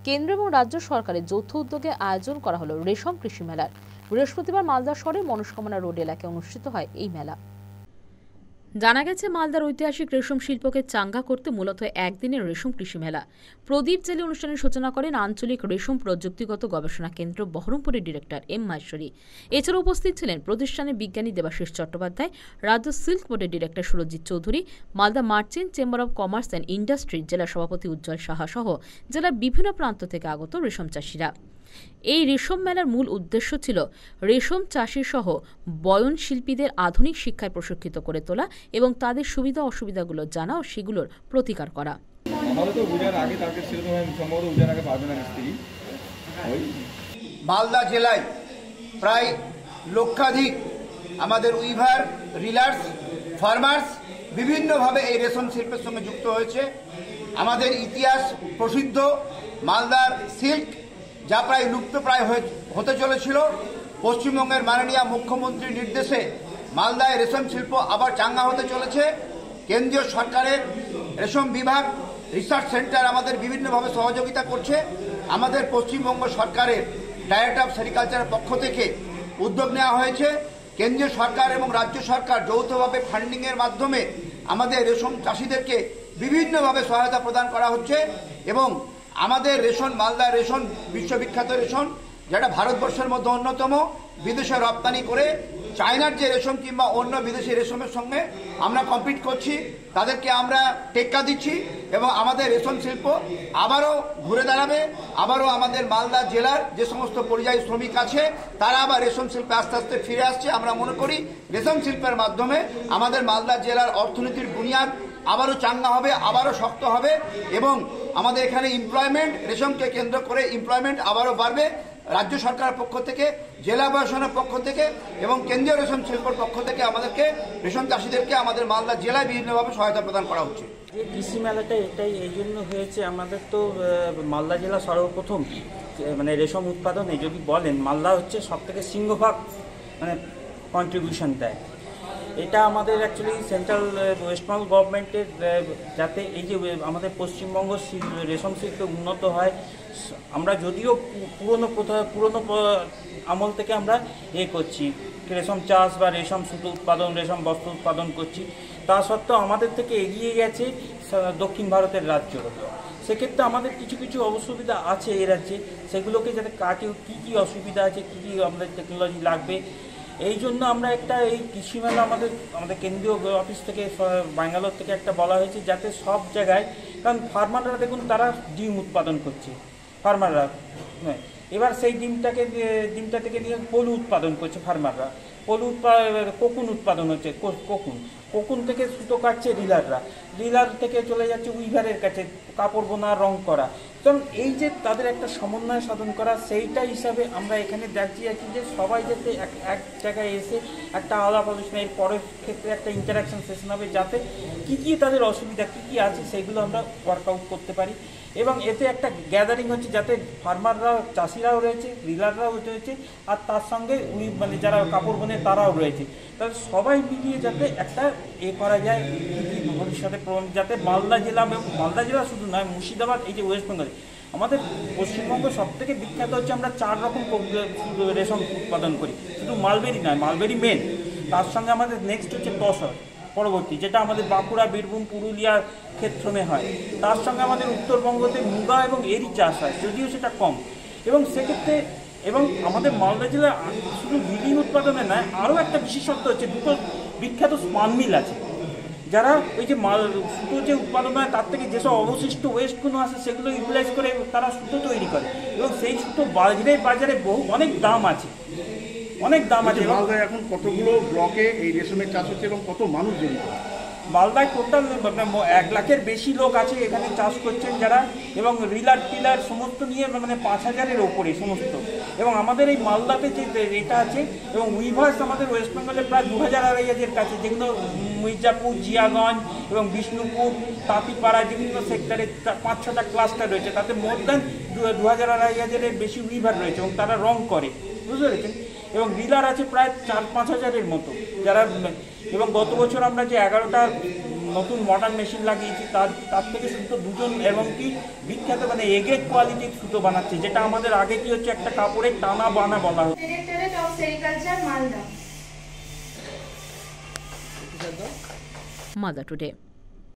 কেন্দ্র এবং রাজ্য সরকারের যৌথ উদ্যোগে আয়োজন করা হলো রেশম কৃষি মেলার। বৃহস্পতিবার মালদা শহরের মনস্কামনা রোড এলাকায় অনুষ্ঠিত হয় এই মেলা। জানা গেছে, মালদার ঐতিহাসিক রেশম শিল্পকে চাঙ্গা করতে মূলত একদিনের রেশম কৃষি মেলা। প্রদীপ জেলে অনুষ্ঠানের সূচনা করেন আঞ্চলিক রেশম প্রযুক্তিগত গবেষণা কেন্দ্র বহরমপুরের ডিরেক্টর এম মাহেশ্বরী। এছাড়া উপস্থিত ছিলেন প্রতিষ্ঠানের বিজ্ঞানী দেবাশিস চট্টোপাধ্যায়, রাজ্য সিল্ক বোর্ডের director Surajit Chowdhury, Malda merchant chamber of commerce and ইন্ডাস্ট্রির জেলা সভাপতি উজ্জ্বল সাহা সহ জেলার বিভিন্ন প্রান্ত থেকে আগত রেশম চাষিরা। এই রেশম মেলার মূল উদ্দেশ্য ছিল রেশম চাষি সহ বয়ন শিল্পীদের আধুনিক শিক্ষায় প্রশিক্ষিত করে তোলা এবং তাদের সুবিধা অসুবিধাগুলো জানা ও সেগুলোর প্রতিকার করা। মালদা জেলায় প্রায় লক্ষাধিক আমাদের উইভার, রিলার্স, ফার্মার্স বিভিন্নভাবে এই রেশম শিল্পের সঙ্গে যুক্ত হয়েছে। আমাদের ইতিহাস প্রসিদ্ধ মালদার সিল্ক, যা প্রায় লুপ্তপ্রায় হতে চলেছিল, পশ্চিমবঙ্গের মাননীয় মুখ্যমন্ত্রীর নির্দেশে মালদায় রেশম শিল্প আবার চাঙ্গা হতে চলেছে। কেন্দ্রীয় সরকারের রেশম বিভাগ, রিসার্চ সেন্টার আমাদের বিভিন্নভাবে সহযোগিতা করছে। আমাদের পশ্চিমবঙ্গ সরকারের ডাইরেক্টর অফ সেরিকালচারের পক্ষ থেকে উদ্যোগ নেওয়া হয়েছে। কেন্দ্রীয় সরকার এবং রাজ্য সরকার যৌথভাবে ফান্ডিংয়ের মাধ্যমে আমাদের রেশম চাষিদেরকে বিভিন্নভাবে সহায়তা প্রদান করা হচ্ছে এবং আমাদের রেশম, মালদা রেশম বিশ্ববিখ্যাত রেশম, যেটা ভারতবর্ষের মধ্যে অন্যতম, বিদেশে রপ্তানি করে চায়নার যে রেশম কিংবা অন্য বিদেশি রেশমের সঙ্গে আমরা কম্পিট করছি, তাদেরকে আমরা টেক্কা দিচ্ছি এবং আমাদের রেশম শিল্প আবারও ঘুরে দাঁড়াবে। আবারও আমাদের মালদা জেলার যে সমস্ত পরিযায়ী শ্রমিক আছে তারা আবার রেশম শিল্পে আস্তে আস্তে ফিরে আসছে। আমরা মনে করি রেশম শিল্পের মাধ্যমে আমাদের মালদা জেলার অর্থনীতির বুনিয়াদ আবারও চাঙ্গা হবে, আবারও শক্ত হবে এবং আমাদের এখানে এমপ্লয়মেন্ট, রেশমকে কেন্দ্র করে এমপ্লয়মেন্ট আবারও বাড়বে। রাজ্য সরকারের পক্ষ থেকে, জেলা প্রশাসনের পক্ষ থেকে এবং কেন্দ্রীয় রেশম শিল্পের পক্ষ থেকে আমাদেরকে রেশম চাষিদেরকে আমাদের মালদা জেলায় বিভিন্নভাবে সহায়তা প্রদান করা হচ্ছে। এই কৃষি মেলাটা এটাই এই জন্য হয়েছে, আমাদের তো মালদা জেলা সর্বপ্রথম মানে রেশম উৎপাদনে যদি বলেন, মালদা হচ্ছে সবথেকে সিংহভাগ মানে কন্ট্রিবিউশন দেয়। এটা আমাদের অ্যাকচুয়ালি সেন্ট্রাল ওয়েস্টবেঙ্গল গভর্নমেন্টের, যাতে এই যে আমাদের পশ্চিমবঙ্গ রেশম শিল্প উন্নত হয়। আমরা যদিও পুরনো আমল থেকে আমরা করছি রেশম চাষ বা রেশম সুতো উৎপাদন, রেশম বস্ত্র উৎপাদন করছি, তা সত্ত্বেও আমাদের থেকে এগিয়ে গেছে দক্ষিণ ভারতের রাজ্যগুলো। সেক্ষেত্রে আমাদের কিছু কিছু অসুবিধা আছে এই রাজ্যে, সেগুলোকে যাতে কাটিয়ে কী কী অসুবিধা আছে, কী কী আমাদের টেকনোলজি লাগবে, এই জন্য আমরা একটা এই কৃষি মেলা আমাদের কেন্দ্রীয় অফিস থেকে, ব্যাঙ্গালোর থেকে একটা বলা হয়েছে, যাতে সব জায়গায়, কারণ ফার্মাররা দেখুন তারা ডিম উৎপাদন করছে, ফার্মাররা এবার সেই ডিমটা থেকে নিয়ে পলু উৎপাদন করছে ফার্মাররা, কোকুন উৎপাদন হচ্ছে, কোকুন থেকে সুতো কাটছে রিলার থেকে চলে যাচ্ছে উইভারের কাছে, কাপড় বোনা, রং করা। কারণ এই যে তাদের একটা সমন্বয় সাধন করা, সেইটা হিসাবে আমরা এখানে দেখছি যে সবাই যাতে এক জায়গায় এসে একটা আলাপ আলোচনা, এর পরের ক্ষেত্রে একটা ইন্টারাকশন সেশন হবে, যাতে কী কী তাদের অসুবিধা কী কী আছে সেইগুলো আমরা ওয়ার্কআউট করতে পারি। এবং এতে একটা গ্যাদারিং হচ্ছে, যাতে ফার্মাররাও, চাষিরাও রয়েছে, রিলাররাও রয়েছে, আর তার সঙ্গে মানে যারা কাপড় বোনে তারাও রয়েছে, তাহলে সবাই মিলিয়ে যাতে একটা করা যায় ভবিষ্যতে, যাতে মালদা জেলা, এবং মালদা জেলা শুধু নয়, মুর্শিদাবাদ, এই যে ওয়েস্ট বেঙ্গল, আমাদের পশ্চিমবঙ্গ সবথেকে বিখ্যাত হচ্ছে, আমরা 4 রকম রেশম উৎপাদন করি, শুধু মালবেরি নয়, মালবেরি মেন, তার সঙ্গে আমাদের নেক্সট হচ্ছে তসর পরবর্তী, যেটা আমাদের বাঁকুড়া, বীরভূম, পুরুলিয়ার ক্ষেত্রে হয়। তার সঙ্গে আমাদের উত্তরবঙ্গতে মুগা এবং এরই চাষ হয়, যদিও সেটা কম। এবং সেক্ষেত্রে এবং আমাদের মালদা জেলায় শুধু বিড়ি উৎপাদনে নয়, আরও একটা বিশেষত্ব হচ্ছে, দুটো বিখ্যাত স্পান মিল আছে, যারা ওই যে সুতো যে উৎপাদন হয় তার থেকে যেসব অবশিষ্ট ওয়েস্টগুলো আসে সেগুলো ইউটিলাইজ করে তারা সুতো তৈরি করে, এবং সেই সুতো বাজারে অনেক দাম আছে। মালদায় এখন কতগুলো ব্লকে এই রেশমের চাষ হচ্ছে এবং কত মানুষ জড়িত? মালদায় টোটাল 1 লাখের বেশি লোক আছে এখানে চাষ করছেন যারা, এবং রিলার সমস্ত নিয়ে মানে 5000-এর ওপরে সমস্ত। এবং আমাদের এই মালদাতে যে এটা আছে, এবং উইভার্স আমাদের ওয়েস্ট বেঙ্গলে প্রায় 2000-2500-এর কাছে, যেগুলো মির্জাপুর, জিয়াগঞ্জ এবং বিষ্ণুপুর, তাঁতিপাড়া, বিভিন্ন সেক্টরে 5-6টা ক্লাস্টার রয়েছে, তাতে মোর দ্যান 2000-2500-এর বেশি উইভার রয়েছে এবং তারা রং করে, বুঝতে পেরেছেন। এবং রিলার আছে প্রায় 4-5 হাজারের মতো যারা। এবং গত বছর আমরা যে 11টা নতুন মডার্ন মেশিন লাগিয়েছি, তার থেকে সুতো দুজন এবং কি বিখ্যাত মানে এগ্রেড কোয়ালিটির সুতো বানাচ্ছে, যেটা আমাদের আগে কি হচ্ছে একটা কাপড়ের টানা বানা বলা হতো। Directorate of sericulture Malda. Malda today.